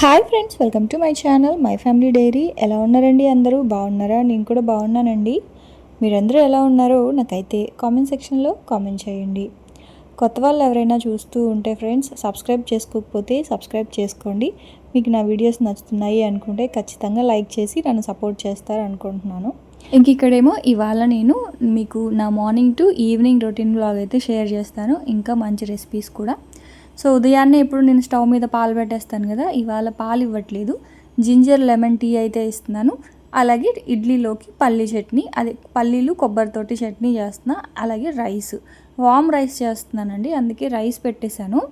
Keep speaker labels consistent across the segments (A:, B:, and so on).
A: Hi friends, welcome to my channel my family dairy. ఎలా ఉన్నారండి? అందరూ బాగున్నారా? నేను కూడా బాగున్నానండి. మీరందరూ ఎలా ఉన్నారో నాకైతే కామెంట్ సెక్షన్లో కామెంట్ చేయండి. కొత్త వాళ్ళు ఎవరైనా చూస్తూ ఉంటే ఫ్రెండ్స్, సబ్స్క్రైబ్ చేసుకోకపోతే సబ్స్క్రైబ్ చేసుకోండి. మీకు నా వీడియోస్ నచ్చుతున్నాయి అనుకుంటే ఖచ్చితంగా లైక్ చేసి నన్ను సపోర్ట్ చేస్తారు అనుకుంటున్నాను. ఇంక ఇక్కడేమో ఇవాళ నేను మీకు నా morning to evening routine vlog అయితే షేర్ చేస్తాను. ఇంకా మంచి రెసిపీస్ కూడా. సో ఉదయాన్నే ఇప్పుడు నేను స్టవ్ మీద పాలు పెట్టేస్తాను కదా, ఇవాళ పాలు ఇవ్వట్లేదు, జింజర్ లెమన్ టీ అయితే ఇస్తున్నాను. అలాగే ఇడ్లీలోకి పల్లీ చట్నీ, అదే పల్లీలు కొబ్బరితోటి చట్నీ చేస్తున్నా. అలాగే రైస్, వామ్ రైస్ చేస్తున్నానండి, అందుకే రైస్ పెట్టేశాను.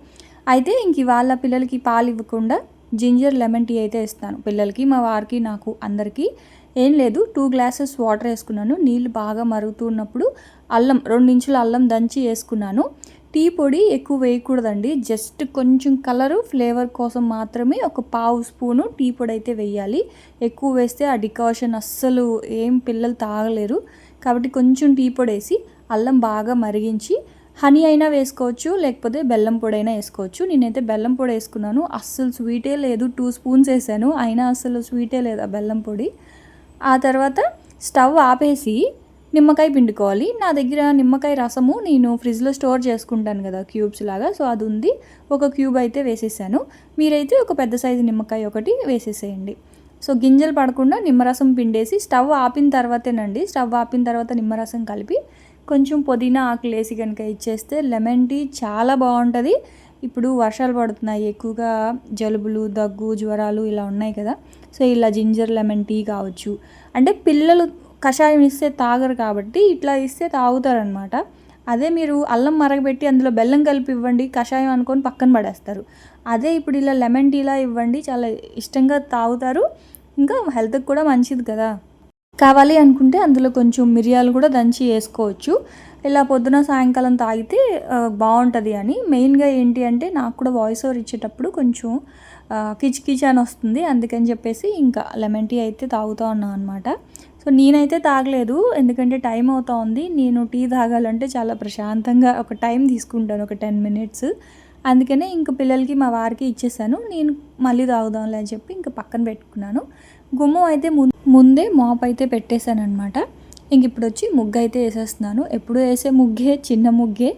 A: అయితే ఇంక ఇవాళ పిల్లలకి పాలు ఇవ్వకుండా జింజర్ లెమన్ టీ అయితే ఇస్తాను పిల్లలకి, మా వారికి, నాకు, అందరికీ. ఏం లేదు, 2 గ్లాసెస్ వాటర్ వేసుకున్నాను. నీళ్ళు బాగా మరుగుతున్నప్పుడు అల్లం, 2 ఇంచుల అల్లం దంచి వేసుకున్నాను. టీ పొడి ఎక్కువ వేయకూడదండి, జస్ట్ కొంచెం కలరు ఫ్లేవర్ కోసం మాత్రమే ఒక 1/2 స్పూను టీ పొడి అయితే వేయాలి. ఎక్కువ వేస్తే ఆ డికాషన్ అస్సలు ఏం పిల్లలు తాగలేరు. కాబట్టి కొంచెం టీ పొడి వేసి అల్లం బాగా మరిగించి హనీ అయినా వేసుకోవచ్చు, లేకపోతే బెల్లం పొడి అయినా వేసుకోవచ్చు. నేనైతే బెల్లం పొడి వేసుకున్నాను. అస్సలు స్వీటే లేదు, 2 స్పూన్స్ వేసాను, అయినా అస్సలు స్వీటే లేదు ఆ బెల్లం పొడి. ఆ తర్వాత స్టవ్ ఆపేసి నిమ్మకాయ పిండుకోవాలి. నా దగ్గర నిమ్మకాయ రసము నేను ఫ్రిడ్జ్లో స్టోర్ చేసుకుంటాను కదా, క్యూబ్స్ లాగా, సో అది ఉంది. ఒక క్యూబ్ అయితే వేసేసాను. మీరైతే ఒక పెద్ద సైజు నిమ్మకాయ ఒకటి వేసేసేయండి. సో గింజలు పడకుండా నిమ్మరసం పిండేసి స్టవ్ ఆపిన తర్వాతేనండి, స్టవ్ ఆపిన తర్వాత నిమ్మరసం కలిపి కొంచెం పుదీనా ఆకులు వేసి కనుక ఇచ్చేస్తే లెమన్ టీ చాలా బాగుంటుంది. ఇప్పుడు వర్షాలు పడుతున్నాయి, ఎక్కువగా జలుబులు, దగ్గు, జ్వరాలు ఇలా ఉన్నాయి కదా, సో ఇలా జింజర్ లెమన్ టీ కావచ్చు. అంటే పిల్లలు కషాయం ఇస్తే తాగరు కాబట్టి ఇట్లా ఇస్తే తాగుతారనమాట. అదే మీరు అల్లం మరగబెట్టి అందులో బెల్లం కలిపి ఇవ్వండి, కషాయం అనుకొని పక్కన పడేస్తారు. అదే ఇప్పుడు ఇలా లెమన్ టీలా ఇవ్వండి, చాలా ఇష్టంగా తాగుతారు. ఇంకా హెల్త్కి కూడా మంచిది కదా. కావాలి అనుకుంటే అందులో కొంచెం మిరియాలు కూడా దంచి వేసుకోవచ్చు. ఇలా పొద్దున సాయంకాలం తాగితే బాగుంటుంది అని. మెయిన్గా ఏంటి అంటే, నాకు కూడా వాయిస్ ఓవర్ ఇచ్చేటప్పుడు కొంచెం కిచ్ అని వస్తుంది, అందుకని చెప్పేసి ఇంకా లెమన్ టీ అయితే తాగుతూ ఉన్నాను అనమాట. సో నేనైతే తాగలేదు, ఎందుకంటే టైం అవుతా ఉంది. నేను టీ తాగాలంటే చాలా ప్రశాంతంగా ఒక టైం తీసుకుంటాను, ఒక 10 మినిట్స్. అందుకనే ఇంక పిల్లలకి, మా వారికి ఇచ్చేసాను. నేను మళ్ళీ తాగుదాంలే అని చెప్పి ఇంకా పక్కన పెట్టుకున్నాను. గుమ్మం అయితే ముందే మాప్ అయితే పెట్టేశాను అనమాట. ఇంక ఇప్పుడు వచ్చి ముగ్గు అయితే వేసేస్తున్నాను. ఎప్పుడు వేసే ముగ్గే, చిన్న ముగ్గే.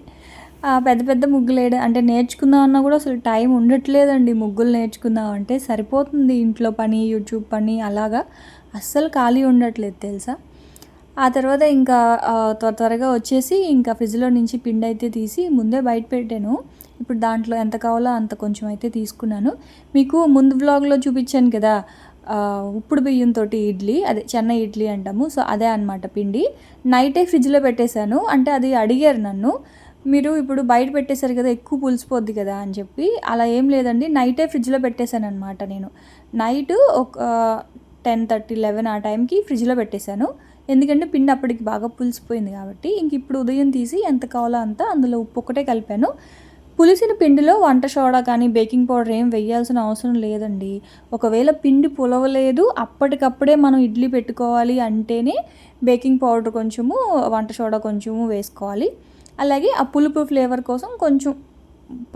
A: పెద్ద పెద్ద ముగ్గులు వేయడం అంటే నేర్చుకుందామన్నా కూడా అసలు టైం ఉండట్లేదండి. ముగ్గులు నేర్చుకుందాం అంటే సరిపోతుంది, ఇంట్లో పని, యూట్యూబ్ పని, అలాగా అస్సలు ఖాళీ ఉండట్లేదు తెలుసా. ఆ తర్వాత ఇంకా త్వరగా వచ్చేసి ఇంకా ఫ్రిడ్జ్లో నుంచి పిండి అయితే తీసి ముందే బయట పెట్టాను. ఇప్పుడు దాంట్లో ఎంత కావాలో అంత కొంచెం అయితే తీసుకున్నాను. మీకు ముందు వ్లాగ్లో చూపించాను కదా, ఉప్పుడు బియ్యంతో ఇడ్లీ, అదే చెన్నై ఇడ్లీ అంటాము, సో అదే అనమాట పిండి. నైటే ఫ్రిడ్జ్లో పెట్టేశాను. అంటే అది అడిగారు నన్ను, మీరు ఇప్పుడు బయట పెట్టేశారు కదా, ఎక్కువ పులిసిపోద్ది కదా అని చెప్పి. అలా ఏం లేదండి, నైటే ఫ్రిడ్జ్లో పెట్టేశాను అనమాట. నేను నైట్ ఒక 10:30, 11 ఆ టైంకి ఫ్రిడ్జ్లో పెట్టేశాను. ఎందుకంటే పిండి అప్పటికి బాగా పులిసిపోయింది కాబట్టి. ఇంక ఇప్పుడు ఉదయం తీసి ఎంత కావాలో అంత అందులో ఉప్పు ఒకటే కలిపాను. పులిసిన పిండిలో వంట సోడా కానీ బేకింగ్ పౌడర్ ఏం వేయాల్సిన అవసరం లేదండి. ఒకవేళ పిండి పులవలేదు, అప్పటికప్పుడే మనం ఇడ్లీ పెట్టుకోవాలి అంటేనే బేకింగ్ పౌడర్ కొంచెము, వంట సోడా కొంచెము వేసుకోవాలి. అలాగే ఆ పులుపు ఫ్లేవర్ కోసం కొంచెం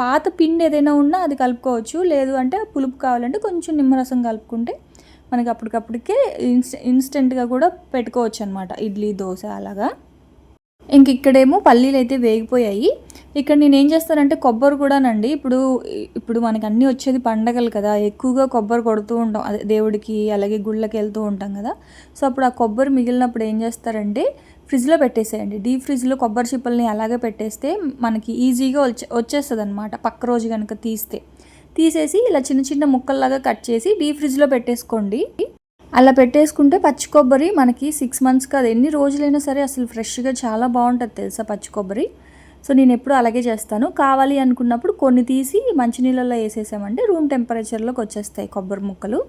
A: పాత పిండి ఏదైనా ఉన్నా అది కలుపుకోవచ్చు. లేదు అంటే పులుపు కావాలంటే కొంచెం నిమ్మరసం కలుపుకుంటే మనకి అప్పటికప్పటికే ఇన్స్టెంట్గా కూడా పెట్టుకోవచ్చు అనమాట, ఇడ్లీ, దోశ అలాగా. ఇంక ఇక్కడేమో పల్లీలు అయితే వేగిపోయాయి. ఇక్కడ నేను ఏం చేస్తానంటే కొబ్బరి కూడానండి, ఇప్పుడు మనకి అన్నీ వచ్చేది పండగలు కదా, ఎక్కువగా కొబ్బరి కొడుతూ ఉంటాం, అదే దేవుడికి, అలాగే గుళ్ళకి వెళ్తూ ఉంటాం కదా. సో అప్పుడు ఆ కొబ్బరి మిగిలినప్పుడు ఏం చేస్తారంటే ఫ్రిడ్జ్లో పెట్టేసేయండి. డీప్ ఫ్రిడ్జ్లో కొబ్బరి చిప్పల్ని అలాగే పెట్టేస్తే మనకి ఈజీగా వచ్చేస్తుంది అనమాట. పక్క రోజు కనుక తీసేసి ఇలా చిన్న చిన్న ముక్కల్లాగా కట్ చేసి డీప్ ఫ్రిడ్జ్లో పెట్టేసుకోండి. అలా పెట్టేసుకుంటే పచ్చి కొబ్బరి మనకి 6 మంత్స్ కాదు, ఎన్ని రోజులైనా సరే అసలు ఫ్రెష్గా చాలా బాగుంటుంది తెలుసా పచ్చి కొబ్బరి. సో నేను ఎప్పుడు అలాగే చేస్తాను. కావాలి అనుకున్నప్పుడు కొన్ని తీసి మంచినీళ్ళలో వేసేసామంటే రూమ్ టెంపరేచర్లోకి వచ్చేస్తాయి కొబ్బరి ముక్కలు.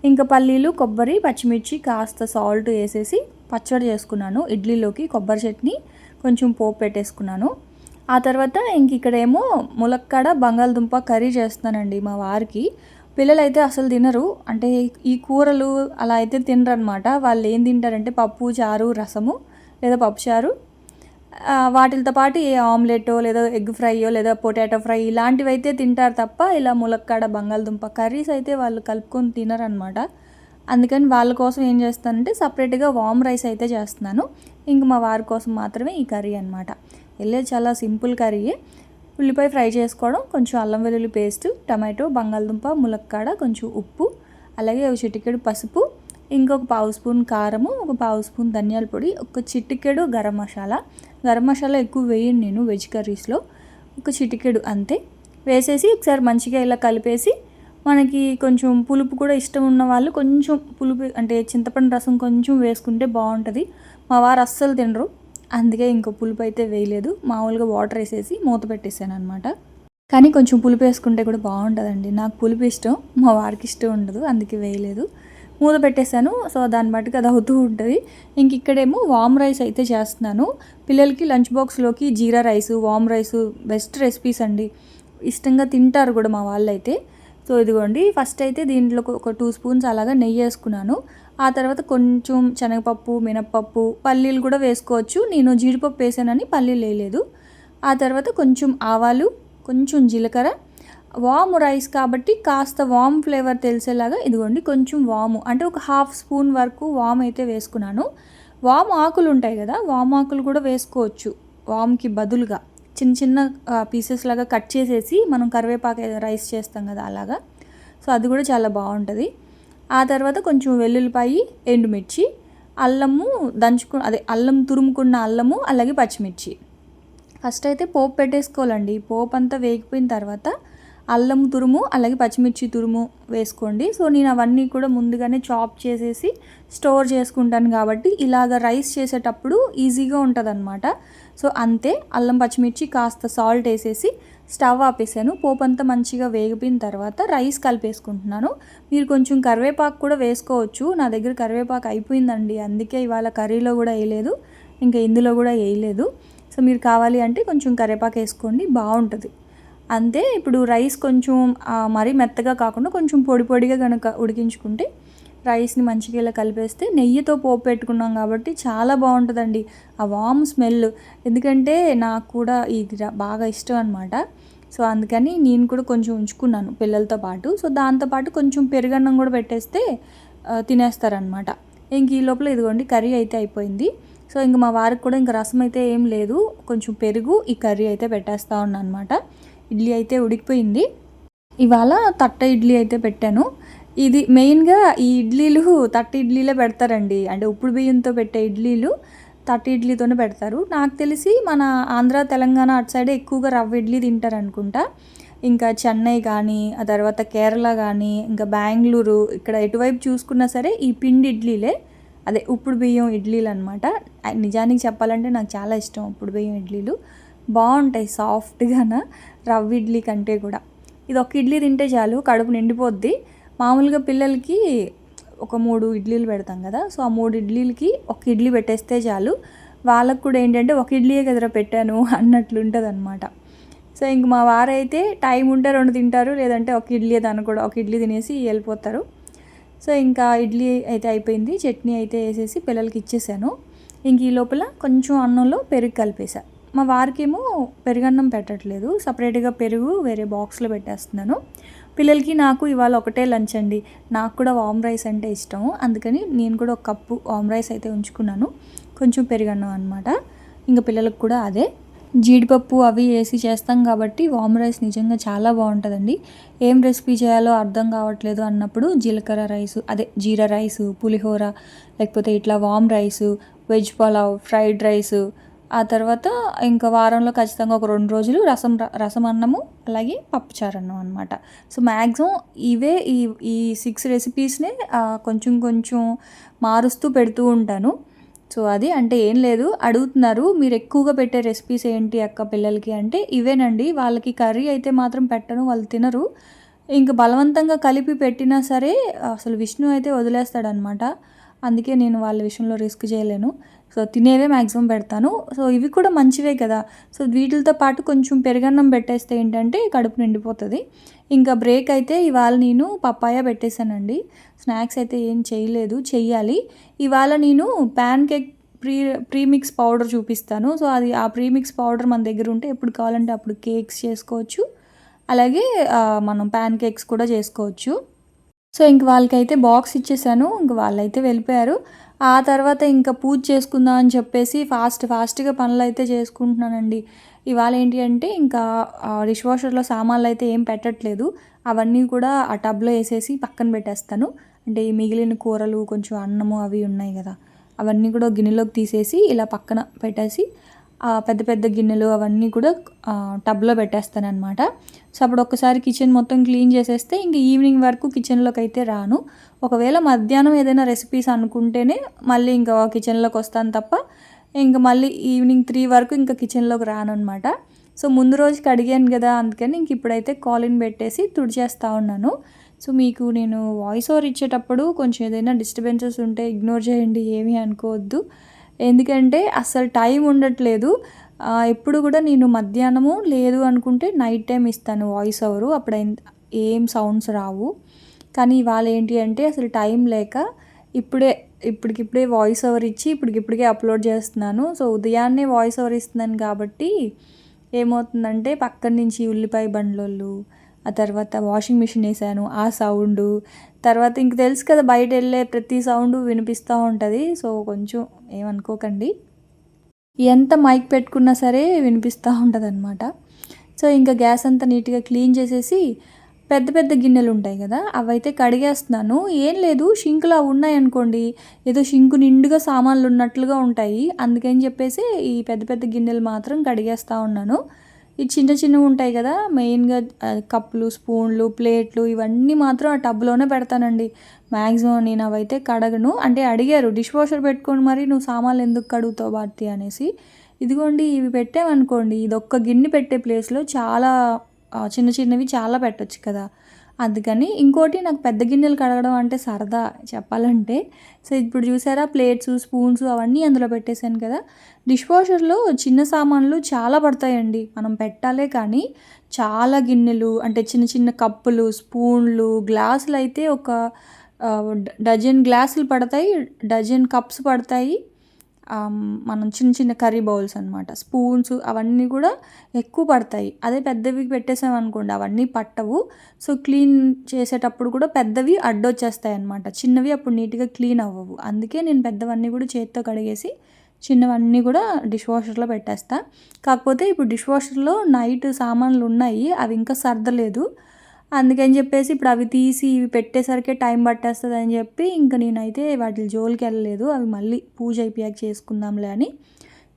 A: ఇంకా పల్లీలు, కొబ్బరి, పచ్చిమిర్చి, కాస్త సాల్ట్ వేసేసి పచ్చడి చేసుకున్నాను. ఇడ్లీలోకి కొబ్బరి చట్నీ, కొంచెం పోపు పెట్టేసుకున్నాను. ఆ తర్వాత ఇంక ఇక్కడేమో ములక్కాడ బంగాళదుంప కర్రీ చేస్తున్నానండి మా వారికి. పిల్లలైతే అసలు తినరు, అంటే ఈ కూరలు అలా అయితే తినరు అనమాట. వాళ్ళు ఏం తింటారంటే పప్పు చారు, రసము, లేదా పప్పుచారు, వాటితో పాటు ఏ ఆమ్లెటో లేదా ఎగ్ ఫ్రైయో లేదా పొటాటో ఫ్రై ఇలాంటివి అయితే తింటారు తప్ప ఇలా ములక్కాడ బంగాళదుంప కర్రీస్ అయితే వాళ్ళు కలుపుకొని తినరనమాట. అందుకని వాళ్ళ కోసం ఏం చేస్తానంటే సపరేట్గా వామ్ రైస్ అయితే చేస్తున్నాను. ఇంక మా వారి కోసం మాత్రమే ఈ కర్రీ అనమాట. వెళ్ళేది చాలా సింపుల్ కర్రీయే. ఉల్లిపాయ ఫ్రై చేసుకోవడం, కొంచెం అల్లం వెల్లుల్లి పేస్ట్, టమాటో, బంగాళదుంప, ములక్కాడ, కొంచెం ఉప్పు, అలాగే ఒక చిటికెడు పసుపు, ఇంకొక పావు స్పూన్ కారము, ఒక పావు స్పూన్ ధనియాల పొడి, ఒక చిటికెడు గరం మసాలా. గరం మసాలా ఎక్కువ వేయను నేను వెజ్ కర్రీస్లో, ఒక చిటికెడు అంతే వేసేసి ఒకసారి మంచిగా ఇలా కలిపేసి, మనకి కొంచెం పులుపు కూడా ఇష్టం ఉన్న వాళ్ళు కొంచెం పులుపు అంటే చింతపండు రసం కొంచెం వేసుకుంటే బాగుంటుంది. మా వారు అస్సలు తినరు, అందుకే ఇంకో పులుపు అయితే వేయలేదు. మామూలుగా వాటర్ వేసేసి మూత పెట్టేసాను అనమాట. కానీ కొంచెం పులుపు వేసుకుంటే కూడా బాగుంటుందండి. నాకు పులుపు ఇష్టం, మా వారికి ఇష్టం ఉండదు, అందుకే వేయలేదు. మూత పెట్టేశాను. సో దాన్ని బట్టి అది అవుతూ ఉంటుంది. ఇంక ఇక్కడేమో వామ్ రైస్ అయితే చేస్తున్నాను. పిల్లలకి లంచ్ బాక్స్లోకి జీరా రైసు, వామ్ రైసు బెస్ట్ రెసిపీస్ అండి. ఇష్టంగా తింటారు కూడా మా వాళ్ళు అయితే. సో ఇదిగోండి, ఫస్ట్ అయితే దీంట్లో ఒక 2 స్పూన్స్ అలాగా నెయ్యి వేసుకున్నాను. ఆ తర్వాత కొంచెం శనగపప్పు, మినప్పప్పు, పల్లీలు కూడా వేసుకోవచ్చు. నేను జీడిపప్పు వేసానని పల్లీలు వేయలేదు. ఆ తర్వాత కొంచెం ఆవాలు, కొంచెం జీలకర్ర, వాము రైస్ కాబట్టి కాస్త వామ్ ఫ్లేవర్ తెలిసేలాగా ఇదిగోండి కొంచెం వాము అంటే ఒక 1/2 స్పూన్ వరకు వామ్ అయితే వేసుకున్నాను. వాము ఆకులు ఉంటాయి కదా, వాము ఆకులు కూడా వేసుకోవచ్చు. వామ్కి బదులుగా చిన్న చిన్న పీసెస్ లాగా కట్ చేసేసి మనం కరివేపాకు రైస్ చేస్తాం కదా అలాగా. సో అది కూడా చాలా బాగుంటుంది. ఆ తర్వాత కొంచెం వెల్లుల్లిపాయి, ఎండుమిర్చి, అల్లము అల్లం తురుముకున్న అల్లము, అలాగే పచ్చిమిర్చి. ఫస్ట్ అయితే పోపు పెట్టేసుకోవాలండి. పోపు అంతా వేగిపోయిన తర్వాత అల్లం తురుము, అలాగే పచ్చిమిర్చి తురుము వేసుకోండి. సో నేను అవన్నీ కూడా ముందుగానే చాప్ చేసేసి స్టోర్ చేసుకుంటాను కాబట్టి ఇలాగ రైస్ చేసేటప్పుడు ఈజీగా ఉంటుంది అనమాట. సో అంతే, అల్లం పచ్చిమిర్చి కాస్త సాల్ట్ వేసేసి స్టవ్ ఆపేసాను. పోపు అంతా మంచిగా వేగిపోయిన తర్వాత రైస్ కలిపేసుకుంటున్నాను. మీరు కొంచెం కరివేపాకు కూడా వేసుకోవచ్చు. నా దగ్గర కరివేపాకు అయిపోయిందండి, అందుకే ఇవాళ కర్రీలో కూడా వేయలేదు, ఇంకా ఇందులో కూడా వేయలేదు. సో మీరు కావాలి అంటే కొంచెం కరివేపాకు వేసుకోండి, బాగుంటుంది. అంతే. ఇప్పుడు రైస్ కొంచెం మరీ మెత్తగా కాకుండా కొంచెం పొడి పొడిగా కనుక ఉడికించుకుంటే రైస్ని మంచిగా ఇలా కలిపేస్తే, నెయ్యితో పోపు పెట్టుకున్నాం కాబట్టి చాలా బాగుంటుందండి ఆ వామ్ స్మెల్. ఎందుకంటే నాకు కూడా ఇది బాగా ఇష్టం అనమాట. సో అందుకని నేను కూడా కొంచెం ఉంచుకున్నాను పిల్లలతో పాటు. సో దాంతోపాటు కొంచెం పెరుగన్నం కూడా పెట్టేస్తే తినేస్తారనమాట. ఇంక ఈ లోపల ఇదిగోండి కర్రీ అయితే అయిపోయింది. సో ఇంక మా వారికి కూడా ఇంకా రసం అయితే ఏం లేదు, కొంచెం పెరుగు, ఈ కర్రీ అయితే పెట్టేస్తా ఉన్నా అనమాట. ఇడ్లీ అయితే ఉడికిపోయింది. ఇవాళ తట్ట ఇడ్లీ అయితే పెట్టాను. ఇది మెయిన్గా ఈ ఇడ్లీలు తట్ట ఇడ్లీలే పెడతారండి. అంటే ఉప్పుడు బియ్యంతో పెట్టే ఇడ్లీలు తట్ట ఇడ్లీతోనే పెడతారు. నాకు తెలిసి మన ఆంధ్ర, తెలంగాణ అటు సైడే ఎక్కువగా రవ్వ ఇడ్లీ తింటారు అనుకుంటా. ఇంకా చెన్నై కానీ, ఆ తర్వాత కేరళ కానీ, ఇంకా బెంగళూరు, ఇక్కడ ఎటువైపు చూసుకున్నా సరే ఈ పిండి ఇడ్లీలే, అదే ఉప్పుడు బియ్యం ఇడ్లీలు అనమాట. నిజానికి చెప్పాలంటే నాకు చాలా ఇష్టం ఉప్పుడు బియ్యం ఇడ్లీలు, బాగుంటాయి సాఫ్ట్గాన రవ్వ ఇడ్లీ కంటే కూడా. ఇది ఒక ఇడ్లీ తింటే చాలు, కడుపు నిండిపోద్ది. మామూలుగా పిల్లలకి ఒక 3 ఇడ్లీలు పెడతాం కదా, సో ఆ 3 ఇడ్లీలకి ఒక ఇడ్లీ పెట్టేస్తే చాలు. వాళ్ళకు కూడా ఏంటంటే ఒక ఇడ్లీయే కదరా పెట్టాను అన్నట్లు ఉంటుంది అనమాట. సో ఇంక మా వారైతే టైం ఉంటే 2 తింటారు, లేదంటే ఒక ఇడ్లీ దాన్ని కూడా ఒక ఇడ్లీ తినేసి వెళ్ళిపోతారు. సో ఇంకా ఇడ్లీ అయితే అయిపోయింది. చట్నీ అయితే వేసేసి పిల్లలకి ఇచ్చేసాను. ఇంక ఈ లోపల కొంచెం అన్నంలో పెరుగు కలిపేసా. మా వారికేమో పెరుగన్నం పెట్టట్లేదు, సపరేట్గా పెరుగు వేరే బాక్స్లో పెట్టేస్తున్నాను. పిల్లలకి నాకు ఇవాళ ఒకటే లంచ్ అండి. నాకు కూడా వామ్ రైస్ అంటే ఇష్టం, అందుకని నేను కూడా ఒక కప్పు వామ్ రైస్ అయితే ఉంచుకున్నాను, కొంచెం పెరుగన్నం అనమాట. ఇంకా పిల్లలకు కూడా అదే. జీడిపప్పు అవి వేసి చేస్తాం కాబట్టి వామ్ రైస్ నిజంగా చాలా బాగుంటుందండి. ఏం రెసిపీ చేయాలో అర్థం కావట్లేదు అన్నప్పుడు జీలకర్ర రైసు, అదే జీరా రైసు, పులిహోర, లేకపోతే ఇట్లా warm rice, veg pulao, fried rice, ఆ తర్వాత ఇంకా వారంలో ఖచ్చితంగా ఒక 2 రోజులు రసం అన్నము, అలాగే పప్పుచారు అన్నం అనమాట. సో మ్యాక్సిమం ఇవే ఈ 6 రెసిపీస్నే కొంచెం కొంచెం మారుస్తూ పెడుతూ ఉంటాను. సో అది అంటే ఏం లేదు, అడుగుతున్నారు మీరు ఎక్కువగా పెట్టే రెసిపీస్ ఏంటి అక్క పిల్లలకి అంటే ఇవేనండి. వాళ్ళకి కర్రీ అయితే మాత్రం పెట్టను, వాళ్ళు తినరు. ఇంక బలవంతంగా కలిపి పెట్టినా సరే అసలు విష్ణు అయితే వదిలేస్తాడనమాట. అందుకే నేను వాళ్ళ విషయంలో రిస్క్ చేయలేను. సో తినేవే మ్యాక్సిమం పెడతాను. సో ఇవి కూడా మంచివే కదా. సో వీటితో పాటు కొంచెం పెరుగన్నం పెట్టేస్తే ఏంటంటే కడుపు నిండిపోతుంది. ఇంకా బ్రేక్ అయితే ఇవాళ నేను పప్పాయ పెట్టేశానండి. స్నాక్స్ అయితే ఏం చేయలేదు, చెయ్యాలి. ఇవాళ నేను ప్యాన్ కేక్ ప్రీమిక్స్ పౌడర్ చూపిస్తాను. సో అది ఆ ప్రీమిక్స్ పౌడర్ మన దగ్గర ఉంటే ఎప్పుడు కావాలంటే అప్పుడు కేక్స్ చేసుకోవచ్చు. అలాగే మనం ప్యాన్ కేక్స్ కూడా చేసుకోవచ్చు. సో ఇంక వాళ్ళకైతే బాక్స్ ఇచ్చేసాను. ఇంక వాళ్ళైతే వెళ్ళిపోయారు. ఆ తర్వాత ఇంకా పూజ చేసుకుందాం అని చెప్పేసి ఫాస్ట్గా పనులైతే చేసుకుంటున్నానండి. ఇవాళ ఏంటి అంటే ఇంకా డిష్ వాషర్లో సామాన్లు అయితే ఏం పెట్టట్లేదు. అవన్నీ కూడా ఆ టబ్లో వేసేసి పక్కన పెట్టేస్తాను. అంటే ఈ మిగిలిన కూరలు కొంచెం అన్నము అవి ఉన్నాయి కదా, అవన్నీ కూడా గిన్నెలోకి తీసేసి ఇలా పక్కన పెట్టేసి పెద్ద పెద్ద గిన్నెలు అవన్నీ కూడా టబ్లో పెట్టేస్తాను అనమాట. సో అప్పుడు ఒక్కసారి కిచెన్ మొత్తం క్లీన్ చేసేస్తే ఇంక ఈవినింగ్ వరకు కిచెన్లోకి అయితే రాను. ఒకవేళ మధ్యాహ్నం ఏదైనా రెసిపీస్ అనుకుంటేనే మళ్ళీ ఇంకా కిచెన్లోకి వస్తాను తప్ప ఇంక మళ్ళీ ఈవినింగ్ 3 వరకు ఇంకా కిచెన్లోకి రాను అనమాట. సో ముందు రోజుకి అడిగాను కదా, అందుకని ఇంక ఇప్పుడైతే కాలిన్ పెట్టేసి తుడిచేస్తూ ఉన్నాను. సో మీకు నేను వాయిస్ ఓవర్ ఇచ్చేటప్పుడు కొంచెం ఏదైనా డిస్టర్బెన్సెస్ ఉంటే ఇగ్నోర్ చేయండి, ఏమీ అనుకోవద్దు. ఎందుకంటే అస్సలు టైం ఉండట్లేదు. ఎప్పుడు కూడా నేను మధ్యాహ్నము లేదు అనుకుంటే నైట్ టైం ఇస్తాను వాయిస్ ఓవరు. అప్పుడు ఏం సౌండ్స్ రావు. కానీ ఇవాళ ఏంటి అంటే అసలు టైం లేక ఇప్పటికిప్పుడే వాయిస్ ఓవర్ ఇచ్చి ఇప్పటికిప్పుడే అప్లోడ్ చేస్తున్నాను. సో ఉదయాన్నే వాయిస్ ఓవర్ ఇస్తున్నాను కాబట్టి ఏమవుతుందంటే పక్కన నుంచి ఉల్లిపాయ బండ్లోళ్ళు, ఆ తర్వాత వాషింగ్ మిషన్ వేసాను ఆ సౌండు, తర్వాత ఇంక తెలుసు కదా బయట వెళ్ళే ప్రతి సౌండు వినిపిస్తూ ఉంటుంది. సో కొంచెం ఏమనుకోకండి, ఎంత మైక్ పెట్టుకున్నా సరే వినిపిస్తూ ఉంటుంది అనమాట. సో ఇంకా గ్యాస్ అంతా నీట్గా క్లీన్ చేసేసి పెద్ద పెద్ద గిన్నెలు ఉంటాయి కదా, అవైతే కడిగేస్తున్నాను. ఏం లేదు, షింకులు అవి ఉన్నాయనుకోండి, ఏదో షింకు నిండుగా సామాన్లు ఉన్నట్లుగా ఉంటాయి. అందుకని చెప్పేసి ఈ పెద్ద పెద్ద గిన్నెలు మాత్రం కడిగేస్తూ ఉన్నాను. ఈ చిన్న చిన్నవి ఉంటాయి కదా, మెయిన్గా కప్పులు, స్పూన్లు, ప్లేట్లు ఇవన్నీ మాత్రం ఆ టబ్లోనే పెడతానండి. మ్యాక్సిమం నేను అవైతే కడగను. అంటే అడిగారు డిష్ వాషర్ పెట్టుకొని మరి నువ్వు సామాన్లు ఎందుకు కడుగుతావు భారతి అనేసి. ఇదిగోండి ఇవి పెట్టామనుకోండి, ఇది ఒక్క గిన్నె పెట్టే ప్లేస్లో చాలా చిన్న చిన్నవి చాలా పెట్టచ్చు కదా, అందుకని. ఇంకోటి నాకు పెద్ద గిన్నెలు కడగడం అంటే సరదా చెప్పాలంటే. సో ఇప్పుడు చూసారా ప్లేట్స్, స్పూన్స్ అవన్నీ అందులో పెట్టేశాను కదా. డిష్ వాషర్లో చిన్న సామాన్లు చాలా పడతాయండి, మనం పెట్టాలే కానీ చాలా గిన్నెలు అంటే చిన్న చిన్న కప్పులు, స్పూన్లు, గ్లాసులు అయితే ఒక డజన్ గ్లాసులు పడతాయి, డజన్ కప్స్ పడతాయి. మనం చిన్న చిన్న కర్రీ బౌల్స్ అనమాట, స్పూన్స్ అవన్నీ కూడా ఎక్కువ పడతాయి. అదే పెద్దవి పెట్టేసామనుకోండి అవన్నీ పట్టవు. సో క్లీన్ చేసేటప్పుడు కూడా పెద్దవి అడ్డొచ్చేస్తాయి అనమాట, చిన్నవి అప్పుడు నీట్గా క్లీన్ అవ్వవు. అందుకే నేను పెద్దవన్నీ కూడా చేత్తో కడిగేసి చిన్నవన్నీ కూడా డిష్ వాషర్లో పెట్టేస్తా. కాకపోతే ఇప్పుడు డిష్ వాషర్లో నైట్ సామాన్లు ఉన్నాయి, అవి ఇంకా సర్దలేదు. అందుకని చెప్పేసి ఇప్పుడు అవి తీసి ఇవి పెట్టేసరికి టైం పట్టేస్తుంది అని చెప్పి ఇంకా నేనైతే వాటి జోలికి వెళ్ళలేదు. అవి మళ్ళీ పూజ అయిపోయాక చేసుకుందాంలే అని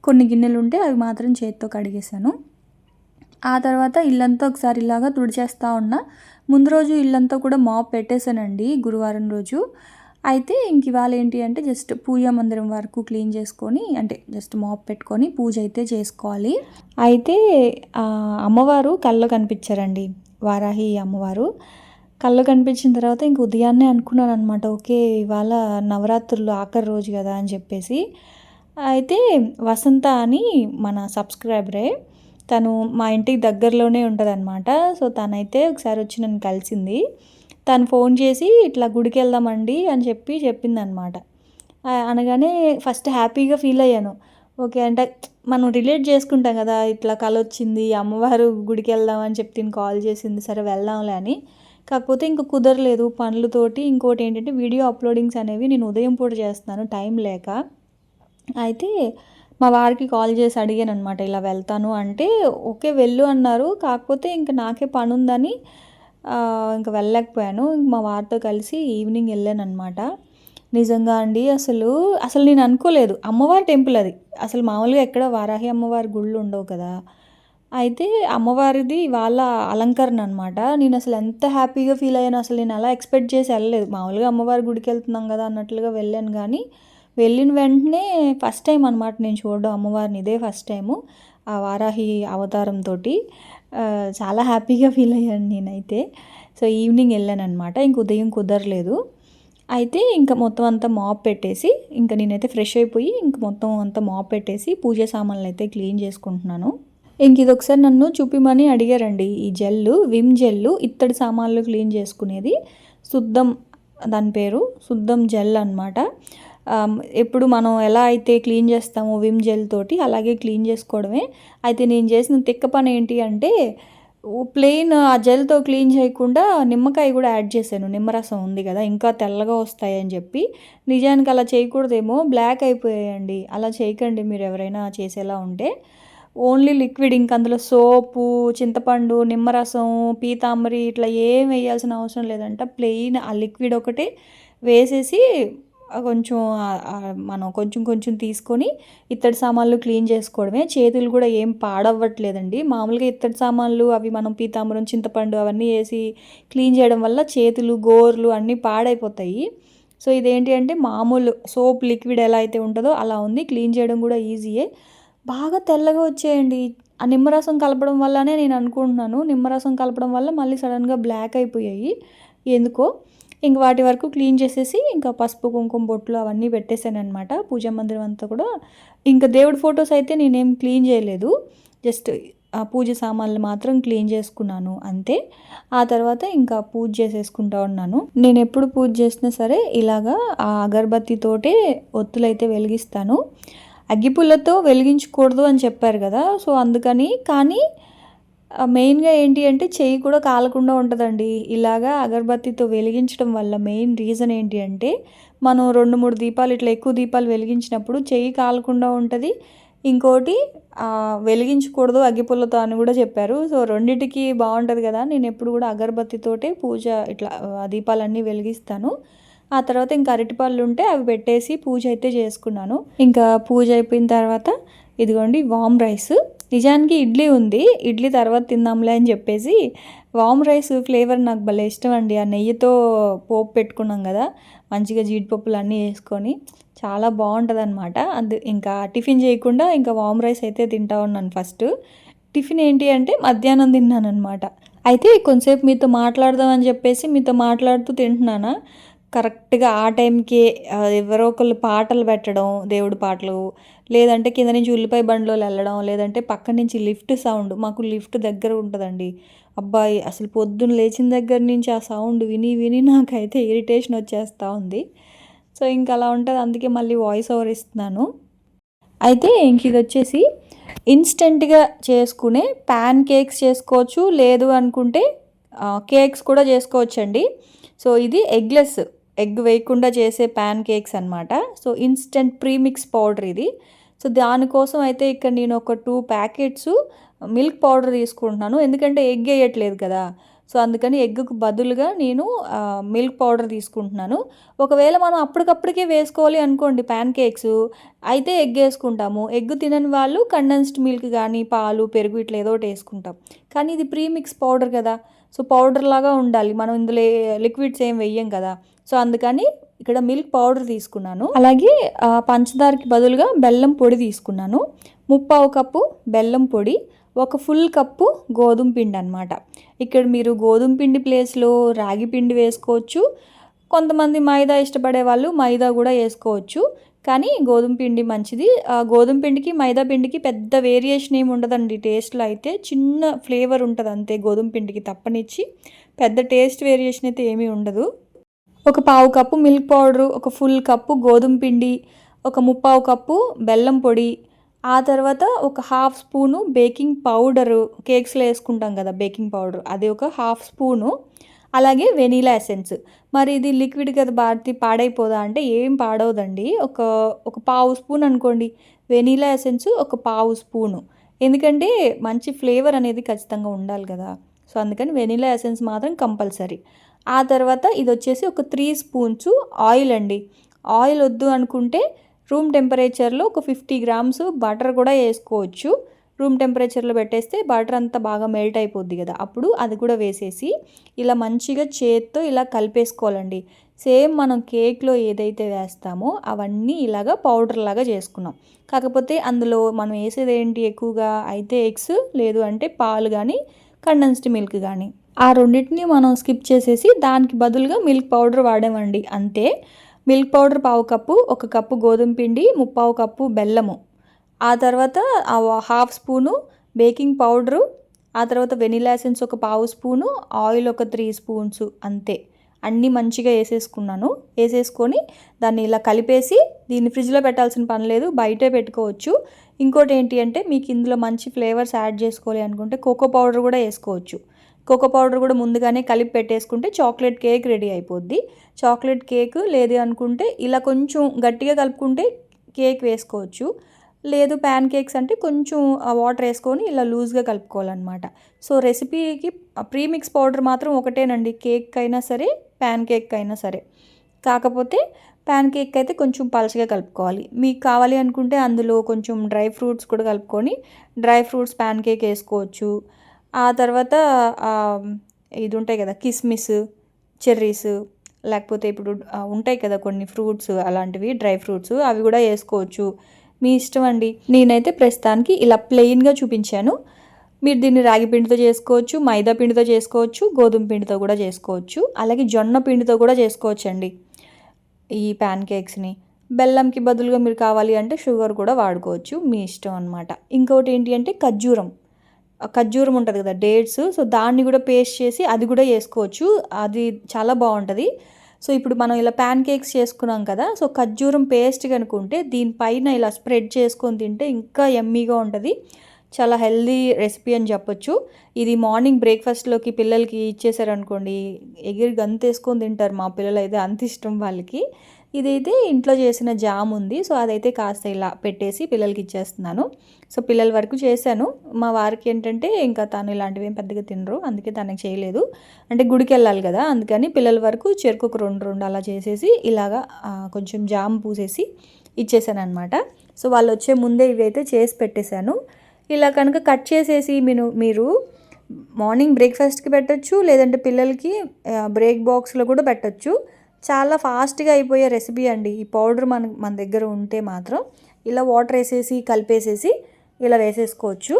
A: కొన్ని గిన్నెలు ఉంటే అవి మాత్రం చేత్తో కడిగేశాను. ఆ తర్వాత ఇల్లంతా ఒకసారి ఇలాగా తుడిచేస్తూ ఉన్నా. ముందు రోజు ఇల్లంతా కూడా మాప్ పెట్టేశానండి గురువారం రోజు. అయితే ఇంక ఇవాళ ఏంటి అంటే జస్ట్ పూజా మందిరం వరకు క్లీన్ చేసుకొని, అంటే జస్ట్ మాప్ పెట్టుకొని పూజ అయితే చేసుకోవాలి. అయితే అమ్మవారు కళ్ళలో కనిపించారండి, వారాహి అమ్మవారు. కళ్ళు కనిపించిన తర్వాత ఇంక ఉదయాన్నే అనుకున్నాను అనమాట, ఓకే ఇవాళ నవరాత్రులు ఆఖరి రోజు కదా అని చెప్పేసి. అయితే వసంత అని మన సబ్స్క్రైబరే, తను మా ఇంటికి దగ్గరలోనే ఉంటుంది అనమాట. సో తనైతే ఒకసారి వచ్చి నన్ను కలిసింది. తను ఫోన్ చేసి ఇట్లా గుడికి వెళ్దామండి అని చెప్పిందనమాట. అనగానే ఫస్ట్ హ్యాపీగా ఫీల్ అయ్యాను. ఓకే అంటే మనం రిలేట్ చేసుకుంటాం కదా, ఇట్లా కల వచ్చింది, అమ్మవారు గుడికి వెళ్దాం అని చెప్పి నేను కాల్ చేసింది, సరే వెళ్దాంలే అని. కాకపోతే ఇంకా కుదరలేదు పనులతోటి. ఇంకోటి ఏంటంటే వీడియో అప్లోడింగ్స్ అనేవి నేను ఉదయం పూట చేస్తున్నాను టైం లేక. అయితే మా వారికి కాల్ చేసి అడిగాను అనమాట, ఇలా వెళ్తాను అంటే ఓకే వెళ్ళు అన్నారు. కాకపోతే ఇంకా నాకే పని ఉందని ఇంకా వెళ్ళలేకపోయాను. ఇంక మా వారితో కలిసి ఈవినింగ్ వెళ్ళాను అనమాట. నిజంగా అండి అసలు నేను అనుకోలేదు, అమ్మవారి టెంపుల్ అది. అసలు మామూలుగా ఎక్కడ వారాహి అమ్మవారి గుళ్ళు ఉండవు కదా. అయితే అమ్మవారిది వాళ్ళ అలంకరణ అనమాట. నేను అసలు ఎంత హ్యాపీగా ఫీల్ అయ్యాను, అసలు నేను అలా ఎక్స్పెక్ట్ చేసి వెళ్ళలేదు. మామూలుగా అమ్మవారి గుడికి వెళ్తున్నాం కదా అన్నట్లుగా వెళ్ళాను. కానీ వెళ్ళిన వెంటనే ఫస్ట్ టైం అనమాట నేను చూడడం అమ్మవారిని, ఇదే ఫస్ట్ టైము ఆ వారాహి అవతారంతో. చాలా హ్యాపీగా ఫీల్ అయ్యాను నేనైతే. సో ఈవినింగ్ వెళ్ళాను అనమాట, ఇంక ఉదయం కుదరలేదు. అయితే ఇంకా మొత్తం అంతా మాప్ పెట్టేసి ఇంకా నేనైతే ఫ్రెష్ అయిపోయి ఇంక మొత్తం అంతా మాప్ పెట్టేసి పూజ సామాన్లు అయితే క్లీన్ చేసుకుంటున్నాను. ఇంక ఇది ఒకసారి నన్ను చూపిమని అడిగారండి. ఈ జెల్లు, విమ్ జెల్లు, ఇత్తడి సామాన్లు క్లీన్ చేసుకునేది, శుద్ధం, దాని పేరు శుద్ధం జెల్ అనమాట. ఎప్పుడు మనం ఎలా అయితే క్లీన్ చేస్తామో విమ్ జెల్ తోటి అలాగే క్లీన్ చేసుకోవడమే. అయితే నేను చేసిన తిక్క పని ఏంటి అంటే ప్లెయిన్ ఆ జెల్‌తో క్లీన్ చేయకుండా నిమ్మకాయ కూడా యాడ్ చేశాను. నిమ్మరసం ఉంది కదా! ఇంకా తెల్లగా వస్తాయని చెప్పి. నిజానికి అలా చేయకూడదేమో, బ్లాక్ అయిపోయాయండి. అలా చేయకండి మీరెవరైనా చేసేలా ఉంటే. ఓన్లీ లిక్విడ్, ఇంక అందులో సోపు, చింతపండు, నిమ్మరసం, పీతాంబరి ఇట్లా ఏం వేయాల్సిన అవసరం లేదంట. ప్లెయిన్ ఆ లిక్విడ్ ఒకటే వేసేసి కొంచెం మనం కొంచెం కొంచెం తీసుకొని ఇత్తడి సామాన్లు క్లీన్ చేసుకోవడమే. చేతులు కూడా ఏం పాడవ్వట్లేదండి. మామూలుగా ఇత్తడి సామాన్లు అవి మనం పీతాంబరం, చింతపండు అవన్నీ వేసి క్లీన్ చేయడం వల్ల చేతులు, గోర్లు అన్నీ పాడైపోతాయి. సో ఇదేంటి అంటే మామూలు సోప్ లిక్విడ్ ఎలా అయితే ఉంటుందో అలా ఉంది. క్లీన్ చేయడం కూడా ఈజీయే. బాగా తెల్లగా వచ్చాయండి. ఆ నిమ్మరసం కలపడం వల్లనే నేను అనుకుంటున్నాను. నిమ్మరసం కలపడం వల్ల మళ్ళీ సడన్‌గా బ్లాక్ అయిపోయాయి ఎందుకో. ఇంక వాటి వరకు క్లీన్ చేసేసి ఇంకా పసుపు, కుంకుమ బొట్లు అవన్నీ పెట్టేసాననమాట. పూజా మందిరం అంతా కూడా. ఇంకా దేవుడి ఫొటోస్ అయితే నేనేం క్లీన్ చేయలేదు. జస్ట్ ఆ పూజ సామాన్లు మాత్రం క్లీన్ చేసుకున్నాను అంతే. ఆ తర్వాత ఇంకా పూజ చేసేసుకుంటా ఉన్నాను. నేనెప్పుడు పూజ చేసినా సరే ఇలాగా ఆ అగరబత్తితోటే ఒత్తులైతే వెలిగిస్తాను. అగ్గిపుల్లతో వెలిగించకూడదు అని చెప్పారు కదా! సో అందుకని. కానీ మెయిన్‌గా ఏంటి అంటే చెయ్యి కూడా కాలకుండా ఉంటదండి. ఇలాగా అగరబత్తితో వెలిగించడం వల్ల మెయిన్ రీజన్ ఏంటి అంటే, మనం 2, 3 దీపాలు ఇట్లా ఎక్కువ దీపాలు వెలిగించినప్పుడు చెయ్యి కాలకుండా ఉంటది. ఇంకోటి వెలిగించకూడదు అగ్గిపుల్లతో అని కూడా చెప్పారు. సో రెండిటికి బావుంటది కదా! నేనెప్పుడు కూడా అగరబత్తితోటే పూజ ఇట్లా దీపాలన్నీ వెలిగిస్తాను. ఆ తర్వాత ఇంకా అరటిపళ్ళు ఉంటే అవి పెట్టేసి పూజ అయితే చేసుకున్నాను. ఇంకా పూజ అయిపోయిన తర్వాత ఇదిగోండి వామ్ రైస్. నిజానికి ఇడ్లీ ఉంది. ఇడ్లీ తర్వాత తిందాంలే అని చెప్పేసి వామ్ రైస్ ఫ్లేవర్ నాకు భలే ఇష్టం అండి. ఆ నెయ్యితో పోపు పెట్టుకున్నాం కదా! మంచిగా జీడిపప్పులు అన్నీ వేసుకొని చాలా బావుంటదనమాట. ఇంకా టిఫిన్ చేయకుండా ఇంకా వామ్ రైస్ అయితే తింటా ఉన్నాను ఫస్ట్. టిఫిన్ ఏంటి అంటే మధ్యాహ్నం తిన్నాననమాట. అయితే కొంతసేపు మీతో మాట్లాడదాం అని చెప్పేసి మీతో మాట్లాడుతూ తింటున్నానా, కరెక్ట్‌గా ఆ టైంకే ఎవరో ఒకళ్ళు పాటలు పెట్టడం, దేవుడి పాటలు, లేదంటే కింద నుంచి ఉల్లిపాయ బండిలోళ్ళు ఎళ్ళడం, లేదంటే పక్క నుంచి లిఫ్ట్ సౌండ్. మాకు లిఫ్ట్ దగ్గర ఉంటదండి. అబ్బాయి అసలు పొద్దున్న లేచిన దగ్గర నుంచి ఆ సౌండ్ విని విని నాకైతే ఇరిటేషన్ వచ్చేస్తా ఉంది. సో ఇంక అలా ఉంటది. అందుకే మళ్ళీ వాయిస్ ఓవర్ ఇస్తున్నాను. అయితే ఇంక ఇదొచ్చేసి ఇన్‌స్టంట్‌గా చేసుకునే ప్యాన్ కేక్స్ చేసుకోవచ్చు. లేదు అనుకుంటే కేక్స్ కూడా చేసుకోవచ్చండి. సో ఇది ఎగ్‌లెస్, ఎగ్ వేయకుండా చేసే ప్యాన్ కేక్స్ అనమాట. సో ఇన్‌స్టంట్ ప్రీమిక్స్ పౌడర్ ఇది. సో దానికోసం అయితే ఇక్కడ నేను ఒక 2 ప్యాకెట్సు మిల్క్ పౌడర్ తీసుకుంటున్నాను. ఎందుకంటే ఎగ్ ఎయట్లేదు కదా! సో అందుకని ఎగ్‌కు బదులుగా నేను మిల్క్ పౌడర్ తీసుకుంటున్నాను. ఒకవేళ మనం అప్పటికప్పటికే వేసుకోవాలి అనుకోండి ప్యాన్ కేక్సు, అయితే ఎగ్ ఏసుకుంటాము. ఎగ్ తినని వాళ్ళు కండెన్స్డ్ మిల్క్ గానీ, పాలు, పెరుగు ఇట్లా ఏదో ఒకటి ఏసుకుంటాం. కానీ ఇది ప్రీమిక్స్ పౌడర్ కదా! సో పౌడర్ లాగా ఉండాలి. మనం ఇందులో లిక్విడ్స్ ఏం వెయ్యం కదా! సో అందుకని ఇక్కడ మిల్క్ పౌడర్ తీసుకున్నాను. అలాగే పంచదారకి బదులుగా బెల్లం పొడి తీసుకున్నాను. 3/4 కప్పు బెల్లం పొడి, ఒక ఫుల్ కప్పు గోధుమ పిండి అనమాట. ఇక్కడ మీరు గోధుమ పిండి ప్లేస్‌లో రాగి పిండి వేసుకోవచ్చు. కొంతమంది మైదా ఇష్టపడే వాళ్ళు మైదా కూడా ఏసుకోవచ్చు. కానీ గోధుమ పిండి మంచిది. గోధుమ పిండికి, మైదా పిండికి పెద్ద వేరియేషన్ ఏమి ఉండదండి టేస్ట్‌లో అయితే. చిన్న ఫ్లేవర్ ఉంటది అంతే గోధుమ పిండికి తప్పనిచ్చి. పెద్ద టేస్ట్ వేరియేషన్ అయితే ఏమీ ఉండదు. ఒక 1/4 కప్పు మిల్క్ పౌడరు, ఒక ఫుల్ కప్పు గోధుమ పిండి, ఒక 3/4 కప్పు బెల్లం పొడి, ఆ తర్వాత ఒక హాఫ్ స్పూను బేకింగ్ పౌడరు, కేక్స్‌లో ఏసుకుంటాం కదా బేకింగ్ పౌడర్, అది ఒక హాఫ్ స్పూను. అలాగే వెనిలా ఎసెన్స్. మరి ఇది లిక్విడ్ కదా భారతి, పాడైపోదా అంటే ఏం పాడవదండి. ఒక ఒక పావు స్పూన్ అనుకోండి వెనిలా ఎసెన్స్, ఒక పావు స్పూను. ఎందుకంటే మంచి ఫ్లేవర్ అనేది ఖచ్చితంగా ఉండాలి కదా! సో అందుకని వెనిలా ఎసెన్స్ మాత్రం కంపల్సరీ. ఆ తర్వాత ఇదొచ్చేసి ఒక 3 స్పూన్స్ ఆయిల్ అండి. ఆయిల్ వద్దు అనుకుంటే రూమ్ టెంపరేచర్లో ఒక 50 గ్రామ్స్ బటర్ కూడా వేసుకోవచ్చు. రూమ్ టెంపరేచర్లో పెట్టేస్తే బటర్ అంతా బాగా మెల్ట్ అయిపోద్ది కదా! అప్పుడు అది కూడా వేసేసి ఇలా మంచిగా చేత్తో ఇలా కలిపేసుకోవాలండి. సేమ్ మనం కేక్‌లో ఏదైతే వేస్తామో అవన్నీ ఇలాగా పౌడర్ లాగా చేసుకున్నాం. కాకపోతే అందులో మనం వేసేది ఏంటి ఎక్కువగా అయితే ఎగ్స్, లేదు అంటే పాలు కానీ, కండెన్స్డ్ మిల్క్ కానీ. ఆ రెండిటిని మనం స్కిప్ చేసేసి దానికి బదులుగా మిల్క్ పౌడర్ వాడామండి అంతే. మిల్క్ పౌడర్ 1/4 కప్పు, 1 కప్పు గోధుమ పిండి, 3/4 కప్పు బెల్లము. ఆ తర్వాత హాఫ్ స్పూను బేకింగ్ పౌడరు, ఆ తర్వాత వెనిలా ఎసెన్స్ ఒక పావు స్పూను, ఆయిల్ ఒక 3 స్పూన్స్ అంతే. అన్నీ మంచిగా వేసేసుకొని దాన్ని ఇలా కలిపేసి దీన్ని ఫ్రిడ్జ్లో పెట్టాల్సిన పని లేదు, బయటే పెట్టుకోవచ్చు. ఇంకోటి ఏంటి అంటే మీకు ఇందులో మంచి ఫ్లేవర్స్ యాడ్ చేసుకోవాలి అనుకుంటే కోకో పౌడర్ కూడా వేసుకోవచ్చు. కోకో పౌడర్ కూడా ముందుగానే కలిపి పెట్టేసుకుంటే చాక్లెట్ కేక్ రెడీ అయిపోద్ది. చాక్లెట్ కేక్ లేదు అనుకుంటే ఇలా కొంచెం గట్టిగా కలుపుకుంటే కేక్ వేసుకోవచ్చు. లేదు ప్యాన్ కేక్స్ అంటే కొంచెం వాటర్ వేసుకొని ఇలా లూజ్గా కలుపుకోవాలన్నమాట. సో రెసిపీకి ప్రీమిక్స్ పౌడర్ మాత్రం ఒకటేనండి, కేక్ అయినా సరే ప్యాన్ కేక్ అయినా సరే. కాకపోతే ప్యాన్ కేక్ అయితే కొంచెం పలచగా కలుపుకోవాలి. మీకు కావాలి అనుకుంటే అందులో కొంచెం డ్రై ఫ్రూట్స్ కూడా కలుపుకొని డ్రై ఫ్రూట్స్ ప్యాన్ కేక్ వేసుకోవచ్చు. ఆ తర్వాత ఇది ఉంటాయి కదా కిస్మిస్, చెర్రీస్, లేకపోతే ఇప్పుడు ఉంటాయి కదా కొన్ని ఫ్రూట్స్ అలాంటివి డ్రై ఫ్రూట్స్, అవి కూడా వేసుకోవచ్చు. మీ ఇష్టం అండి. నేనైతే ప్రస్తుతానికి ఇలా ప్లెయిన్గా చూపించాను. మీరు దీన్ని రాగి పిండితో చేసుకోవచ్చు, మైదా పిండితో చేసుకోవచ్చు, గోధుమ పిండితో కూడా చేసుకోవచ్చు, అలాగే జొన్న పిండితో కూడా చేసుకోవచ్చు అండి ఈ ప్యాన్ కేక్స్ని. బెల్లంకి బదులుగా మీరు కావాలి అంటే షుగర్ కూడా వాడుకోవచ్చు, మీ ఇష్టం అనమాట. ఇంకోటి ఏంటి అంటే ఖర్జూరం ఉంటుంది కదా డేట్స్, సో దాన్ని కూడా పేస్ట్ చేసి అది కూడా వేసుకోవచ్చు, అది చాలా బాగుంటుంది. సో ఇప్పుడు మనం ఇలా ప్యాన్ కేక్స్ చేసుకున్నాం కదా, సో ఖర్జూరం పేస్ట్ కనుకుంటే దీనిపైన ఇలా స్ప్రెడ్ చేసుకొని తింటే ఇంకా యమ్మీగా ఉంటుంది. చాలా హెల్దీ రెసిపీ అని చెప్పొచ్చు. ఇది మార్నింగ్ బ్రేక్ఫాస్ట్లోకి పిల్లలకి ఇచ్చేసారనుకోండి ఎగిరి గంతేసుకొని తింటారు. మా పిల్లలు అయితే అంత ఇష్టం వాళ్ళకి. ఇదైతే ఇంట్లో చేసిన జామ్ ఉంది, సో అదైతే కాస్త ఇలా పెట్టేసి పిల్లలకి ఇచ్చేస్తున్నాను. సో పిల్లల వరకు చేశాను. మా వారికి ఏంటంటే ఇంకా తను ఇలాంటివి ఏం పెద్దగా తినరు, అందుకే తనకి చేయలేదు. అంటే గుడికి వెళ్ళాలి కదా, అందుకని పిల్లల వరకు చెరుకు ఒక 2 అలా చేసేసి ఇలాగా కొంచెం జామ్ పూసేసి ఇచ్చేసాను అనమాట. సో వాళ్ళు వచ్చే ముందే ఇవైతే చేసి పెట్టేశాను. ఇలా కనుక కట్ చేసేసి మీరు మార్నింగ్ బ్రేక్ఫాస్ట్కి పెట్టచ్చు, లేదంటే పిల్లలకి బ్రేక్ బాక్స్లో కూడా పెట్టచ్చు. చాలా ఫాస్ట్గా అయిపోయే రెసిపీ అండి. ఈ పౌడర్ మన దగ్గర ఉంటే మాత్రం ఇలా వాటర్ వేసేసి కలిపేసేసి ఇలా వేసేసుకోవచ్చు.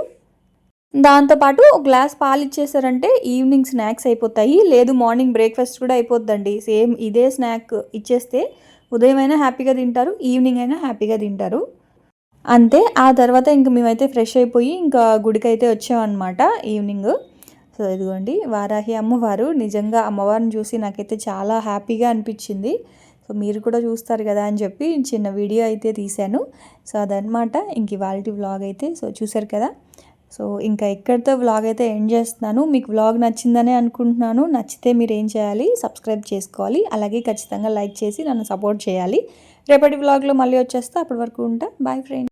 A: దాంతోపాటు ఒక గ్లాస్ పాలు ఇచ్చేసారంటే ఈవినింగ్ స్నాక్స్ అయిపోతాయి, లేదు మార్నింగ్ బ్రేక్ఫాస్ట్ కూడా అయిపోద్దండి. సేమ్ ఇదే స్నాక్ ఇచ్చేస్తే ఉదయం అయినా హ్యాపీగా తింటారు, ఈవినింగ్ అయినా హ్యాపీగా తింటారు. అంతే. ఆ తర్వాత ఇంక మేమైతే ఫ్రెష్ అయిపోయి ఇంకా గుడికైతే వచ్చామన్నమాట ఈవినింగ్. సో ఇదిగోండి వారాహి అమ్మవారు. నిజంగా అమ్మవారిని చూసి నాకైతే చాలా హ్యాపీగా అనిపించింది. సో మీరు కూడా చూస్తారు కదా అని చెప్పి చిన్న వీడియో అయితే తీశాను. సో అదనమాట ఇంక ఇవాల్టి వ్లాగ్ అయితే. సో చూసారు కదా. సో ఇంకా ఇక్కడితో వ్లాగ్ అయితే ఎండ్ చేస్తున్నాను. మీకు వ్లాగ్ నచ్చిందనే అనుకుంటున్నాను. నచ్చితే మీరు ఏం చేయాలి, సబ్స్క్రైబ్ చేసుకోవాలి, అలాగే ఖచ్చితంగా లైక్ చేసి నన్ను సపోర్ట్ చేయాలి. రేపటి వ్లాగ్లో మళ్ళీ వచ్చేస్తా. అప్పటి వరకు ఉంటా. Bye friends.